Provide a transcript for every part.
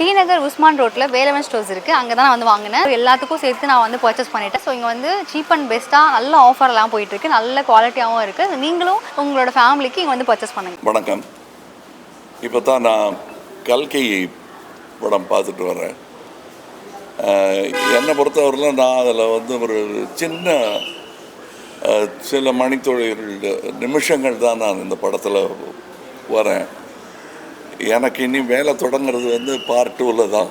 D நகர் உஸ்மான் ரோட்டில் Velavan stores இருக்குது. அங்கே தான் நான் வந்து வாங்கினேன். எல்லாத்துக்கும் சேர்த்து நான் வந்து பர்ச்சேஸ் பண்ணிட்டேன். ஸோ இங்கே வந்து சீப் அண்ட் பெஸ்ட்டாக நல்ல ஆஃபர்லாம் போயிட்டுருக்கு, நல்ல குவாலிட்டியாகவும் இருக்குது. நீங்களும் உங்களோட ஃபேமிலிக்கு இங்கே வந்து பர்ச்சேஸ் பண்ணுங்கள். வணக்கம். இப்போ தான் நான் கல்கி படம் பார்த்துட்டு வரேன். என்னை பொறுத்தவரையிலும் நான் அதில் வந்து ஒரு சில மணித்தொழில்கள் நிமிஷங்கள் தான் நான் இந்த படத்தில் வரேன். எனக்கு இனி வேலை தொடங்கிறது வந்து பார்ட் 2ல் தான்.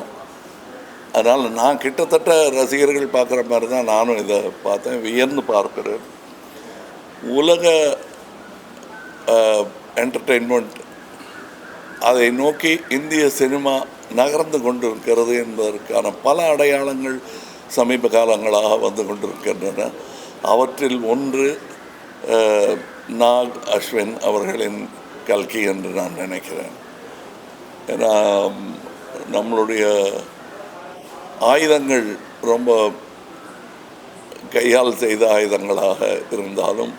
அதனால் நான் கிட்டத்தட்ட ரசிகர்கள் பார்க்குற மாதிரி தான் நானும் இதை பார்த்தேன், வியந்து பார்க்குறேன். உலக என்டர்டெயின்மெண்ட் அதை நோக்கி இந்திய சினிமா நகர்ந்து கொண்டிருக்கிறது என்பதற்கான பல அடையாளங்கள் சமீப காலங்களாக வந்து கொண்டிருக்கின்றன. அவற்றில் ஒன்று நாக் அஸ்வின் அவர்களின் கல்கி என்று நான் நினைக்கிறேன். ஏன்னா நம்மளுடைய ஆயுதங்கள் ரொம்ப கையால் செய்த ஆயுதங்களாக இருந்தாலும்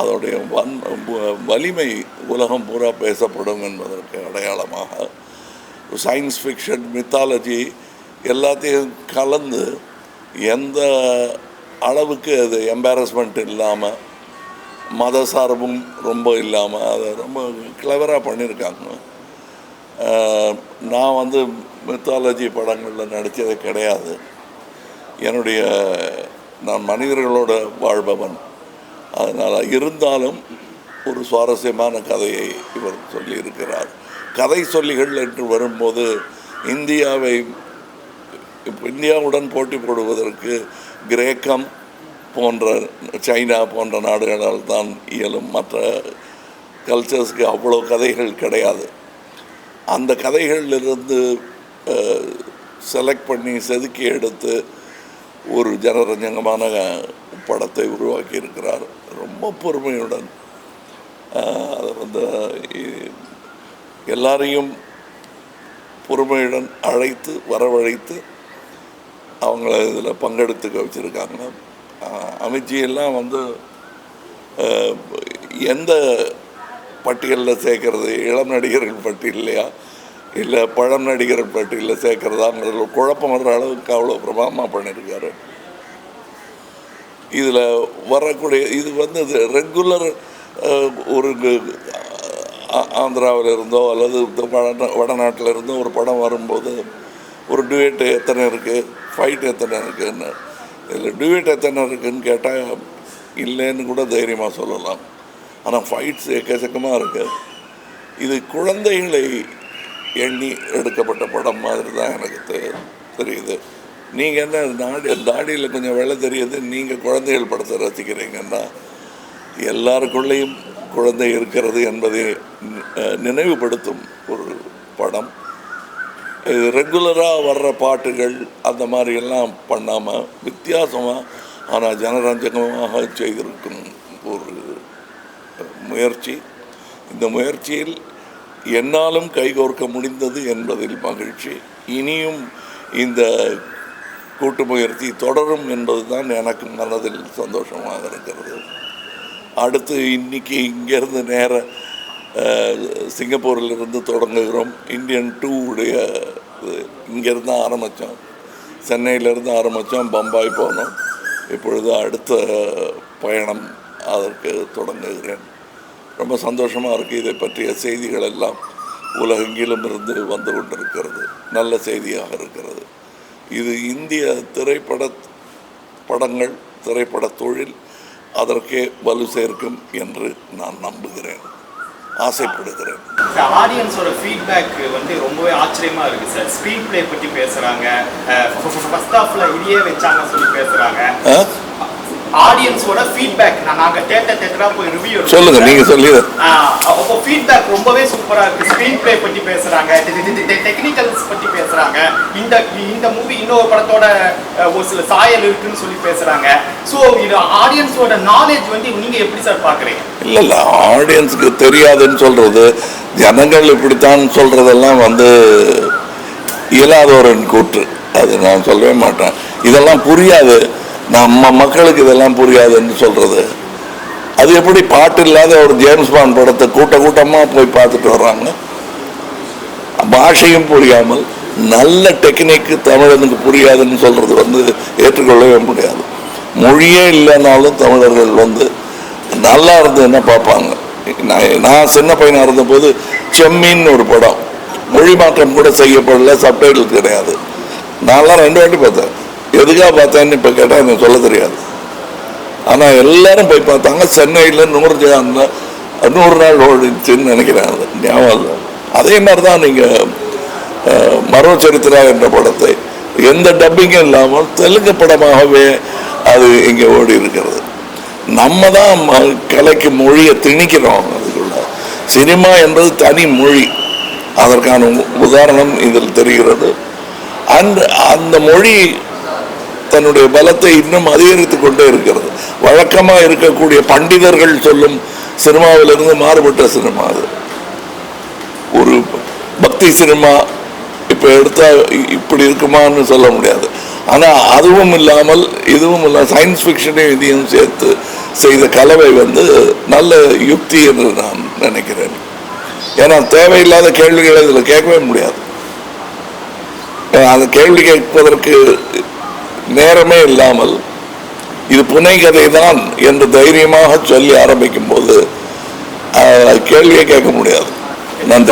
அதோடைய வலிமை உலகம் பூரா பேசப்படும் என்பதற்கு அடையாளமாக சயின்ஸ் ஃபிக்ஷன், மித்தாலஜி எல்லாத்தையும் கலந்து எந்த அளவுக்கு அது எம்பாரஸ்மெண்ட் இல்லாமல், மத சார்பும் ரொம்ப இல்லாமல் அதை ரொம்ப கிளவராக பண்ணியிருக்காங்க. நான் வந்து மித்தாலஜி படங்களில் நடித்தது கிடையாது. நான் மனிதர்களோட வாழ்பவன். அதனால் இருந்தாலும் ஒரு சுவாரஸ்யமான கதையை இவர் சொல்லியிருக்கிறார். கதை சொல்லிகள் என்று வரும்போது இந்தியாவுடன் போட்டி போடுவதற்கு கிரேக்கம் போன்ற, சைனா போன்ற நாடுகளால் தான் இயலும். மற்ற கல்ச்சர்ஸ்க்கு அவ்வளோ கதைகள் கிடையாது. அந்த கதைகளிலிருந்து செலக்ட் பண்ணி செதுக்கி எடுத்து ஒரு ஜனரஞ்சகமான படத்தை உருவாக்கி இருக்கிறார். ரொம்ப பொறுமையுடன் அதை வந்து எல்லாரையும் பொறுமையுடன் வரவழைத்து அவங்கள இதில் பங்கெடுத்துக்க வச்சுருக்காங்க. அமித்ஜியெல்லாம் வந்து எந்த பட்டியலில் சேர்க்கறது, இளம் நடிகர்கள் பட்டியலையா இல்லை பழம் நடிகர்கள் பட்டியலில் சேர்க்கறதாங்கிறதுல குழப்பம் வர்ற அளவுக்கு அவ்வளோ பிரபாவமாக பண்ணியிருக்காரு. இதில் வரக்கூடிய இது வந்து ரெகுலர் ஒரு ஆந்திராவில் இருந்தோ அல்லது வடநாட்டில் இருந்தோ ஒரு படம் வரும்போது ஒரு டுவேட் எத்தனை இருக்குது, ஃபைட் எத்தனை இருக்குதுன்னு, இதில் டுவேட் எத்தனை இருக்குதுன்னு கேட்டால் இல்லைன்னு கூட தைரியமாக சொல்லலாம். ஆனால் ஃபைட்ஸ் எக்கச்சக்கமாக இருக்குது. இது குழந்தைகளை எண்ணி எடுக்கப்பட்ட படம் மாதிரி தான் எனக்கு தெரியுது. நீங்கள் என்ன தாடியில் கொஞ்சம் வேலை தெரியுது, நீங்கள் குழந்தைகள் படத்தை ரசிக்கிறீங்கன்னா எல்லாருக்குள்ளேயும் குழந்தை இருக்கிறது என்பதை நினைவுபடுத்தும் ஒரு படம். இது ரெகுலராக வர்ற பாட்டுகள் அந்த மாதிரியெல்லாம் பண்ணாமல் வித்தியாசமாக ஆனால் ஜனரஞ்சகமாக செய்திருக்கும் ஒரு முயற்சி. இந்த முயற்சியில் என்னாலும் கைகோர்க்க முடிந்தது என்பதில் மகிழ்ச்சி. இனியும் இந்த கூட்டு முயற்சி தொடரும் என்பது தான் எனக்கு மனதில் சந்தோஷமாக இருக்கிறது. அடுத்து இன்றைக்கி இங்கேருந்து நேர சிங்கப்பூரிலிருந்து தொடங்குகிறோம். இந்தியன் 2 இங்கேருந்து தான் ஆரம்பித்தோம், சென்னையிலேருந்து ஆரம்பித்தோம், பம்பாய் போனோம். இப்பொழுது அடுத்த பயணம் அதற்கு தொடங்குகிறேன். ரொம்ப சந்தோஷமாக இருக்குது. இதை பற்றிய செய்திகள் எல்லாம் உலகெங்கிலும் இருந்து வந்து கொண்டிருக்கிறது. நல்ல செய்தியாக இருக்கிறது. இது இந்திய திரைப்பட தொழில் அதற்கே வலு சேர்க்கும் என்று நான் நம்புகிறேன், ஆசைப்படுகிறேன். ஆடியன்ஸோட ஃபீட்பேக் வந்து ரொம்பவே ஆச்சரியமாக இருக்குது சார். ஸ்க்ரீன் பிளே பற்றி பேசுகிறாங்க, ஃபர்ஸ்ட் ஹாஃபில் இதையே வச்சாங்க சொல்லி பேசுகிறாங்க. ஆடியன்ஸோட ஃபீட்பேக் நாங்க தியேட்டரா போய் ரிவ்யூ சொல்லுங்க, நீங்க சொல்லுங்க. அப்போ ஃபீட்பேக் ரொம்பவே சூப்பரா இருக்கு. ஸ்கிரீன் பிளே பத்தி பேசுறாங்க, டெக்னிக்கல்ஸ் பத்தி பேசுறாங்க. இந்த மூவி இன்னொரு படத்தோட ஒரு சில சாயல் இருக்குன்னு சொல்லி பேசுறாங்க. ஸோ இது ஆடியன்ஸோட நாலேஜ் வந்து நீங்க எப்படி சார் பாக்குறீங்க? இல்ல ஆடியன்ஸுக்கு தெரியாதுன்னு சொல்றது, ஜனங்கள் இப்படித்தான் சொல்றதெல்லாம் வந்து இயலாதவரின் கூற்று. அது நான் சொல்லவே மாட்டேன். இதெல்லாம் புரியாது, நம்ம மக்களுக்கு இதெல்லாம் புரியாதுன்னு சொல்றது. அது எப்படி பாட்டு இல்லாத ஒரு ஜேம்ஸ் பாண்ட் படத்தை கூட்டமாக போய் பார்த்துட்டு வர்றாங்க, பாஷையும் புரியாமல் நல்ல டெக்னிக்கு தமிழனுக்கு புரியாதுன்னு சொல்கிறது வந்து ஏற்றுக்கொள்ளவே முடியாது. மொழியே இல்லைனாலும் தமிழர்கள் வந்து நல்லா இருந்ததுன்னா பார்ப்பாங்க. நான் சின்ன பையனாக இருந்தபோது செம்மீன் ஒரு படம் மொழி மாற்றம் கூட செய்யப்படல, சப்டைட்டில் கிடையாது. நான்லாம் 2 வாட்டி பார்த்தேன். எதுக்காக பார்த்தேன்னு இப்போ கேட்டால் எனக்கு சொல்ல தெரியாது. ஆனால் எல்லாரும் போய் பார்த்தாங்க. சென்னையில் 100 நாள் ஓடிச்சுன்னு நினைக்கிறேன், அது ஞாபகம் இல்லை. அதே மாதிரி தான் நீங்கள் மரோ சரித்திரா என்ற படத்தை எந்த டப்பிங்கும் இல்லாமல் தெலுங்கு படமாகவே அது இங்கே ஓடி இருக்கிறது. நம்ம தான் கலைக்கு மொழியை திணிக்கிறோம். அதுக்குள்ள சினிமா என்பது தனி மொழி. அதற்கான உதாரணம் இதில் தெரிகிறது. அந்த மொழி தன்னுடைய பலத்தை இன்னும் அதிகரித்து கொண்டே இருக்கிறது. வழக்கமாக இருக்கக்கூடிய பண்டிதர்கள் சொல்லும் சினிமாவிலிருந்து மாறுபட்ட சினிமா அது. ஒரு பக்தி சினிமா இப்போ எடுத்தா இப்படி இருக்குமான்னு சொல்ல முடியாது. ஆனால் அதுவும் இல்லாமல் இதுவும் இல்லாமல் சயின்ஸ் ஃபிக்ஷனையும் இதையும் சேர்த்து செய்த கலவை வந்து நல்ல யுக்தி என்று நான் நினைக்கிறேன். ஏன்னா தேவையில்லாத கேள்விகளை இதில் கேட்கவே முடியாது. அந்த கேள்வி கேட்பதற்கு நேரமே இல்லாமல் இது புனைகதை தான் என்று தைரியமாக சொல்லி ஆரம்பிக்கும் போது கேள்வியை கேட்க முடியாது. நன்றி.